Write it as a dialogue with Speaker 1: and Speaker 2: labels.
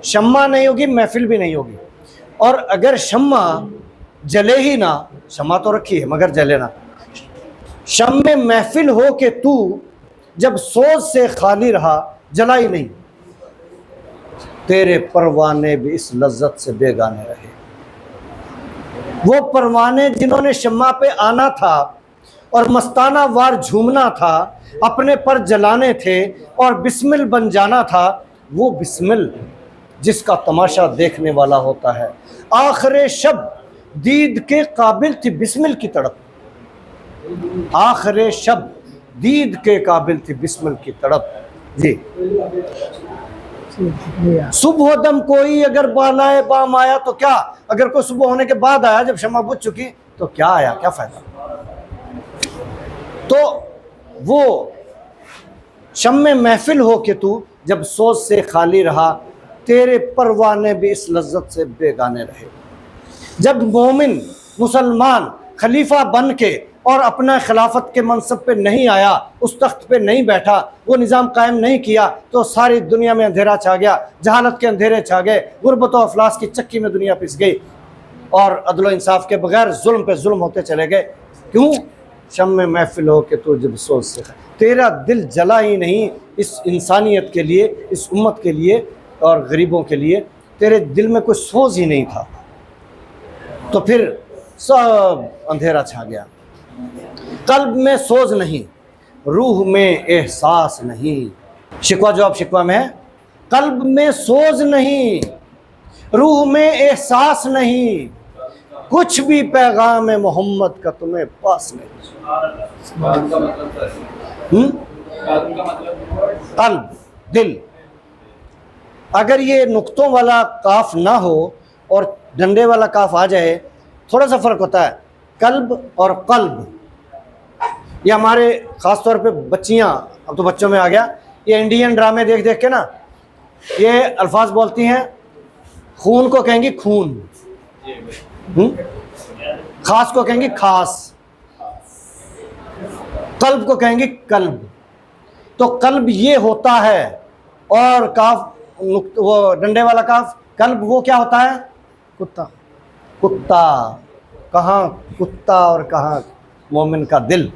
Speaker 1: شمع نہیں ہوگی محفل بھی نہیں ہوگی. اور اگر شمع جلے ہی نہ، شمع تو رکھی ہے مگر جلے نہ، شمع محفل ہو کہ تو جب سوز سے خالی رہا جلا ہی نہیں، تیرے پروانے بھی اس لذت سے بیگانے رہے. وہ پروانے جنہوں نے شمع پہ آنا تھا اور مستانہ وار جھومنا تھا، اپنے پر جلانے تھے اور بسمل بن جانا تھا، وہ بسمل جس کا تماشا دیکھنے والا ہوتا ہے. آخر شب دید کے قابل تھی بسمل کی تڑپ، آخر شب دید کے قابل تھی بسمل کی تڑپ. جی صبح دم کوئی اگر بالائے بام آیا تو کیا، اگر کوئی صبح ہونے کے بعد آیا جب شمع بجھ چکی تو کیا آیا، کیا فائدہ. تو وہ شمع محفل ہو کہ تو جب سوز سے خالی رہا، تیرے پروانے بھی اس لذت سے بیگانے رہے. جب مومن مسلمان خلیفہ بن کے اور اپنا خلافت کے منصب پہ نہیں آیا، اس تخت پہ نہیں بیٹھا، وہ نظام قائم نہیں کیا، تو ساری دنیا میں اندھیرا چھا گیا، جہالت کے اندھیرے چھا گئے، غربت و افلاس کی چکی میں دنیا پس گئی، اور عدل و انصاف کے بغیر ظلم پہ ظلم ہوتے چلے گئے. کیوں؟ شمع محفل ہو کہ تو جب سوز سے تیرا دل جلا ہی نہیں اس انسانیت کے لیے، اس امت کے لیے اور غریبوں کے لیے، تیرے دل میں کوئی سوز ہی نہیں تھا، تو پھر سب اندھیرا چھا گیا. قلب میں سوز نہیں، روح میں احساس نہیں. شکوہ جواب شکوہ میں ہے، قلب میں سوز نہیں، روح میں احساس نہیں، کچھ بھی پیغام محمد کا تمہیں پاس نہیں. قلب، دل. اگر یہ نقطوں والا کاف نہ ہو اور ڈنڈے والا کاف آ جائے، تھوڑا سا فرق ہوتا ہے. قلب اور قلب، یہ ہمارے خاص طور پہ بچیاں، اب تو بچوں میں آ گیا، یہ انڈین ڈرامے دیکھ دیکھ کے نا یہ الفاظ بولتی ہیں. خون کو کہیں گی خون، خاص کو کہیں گی خاص، قلب کو کہیں گی قلب. تو قلب یہ ہوتا ہے، اور کاف وہ ڈنڈے والا کاف قلب وہ کیا ہوتا ہے؟ کتا. کتا کہاں کتا اور کہاں مومن کا دل.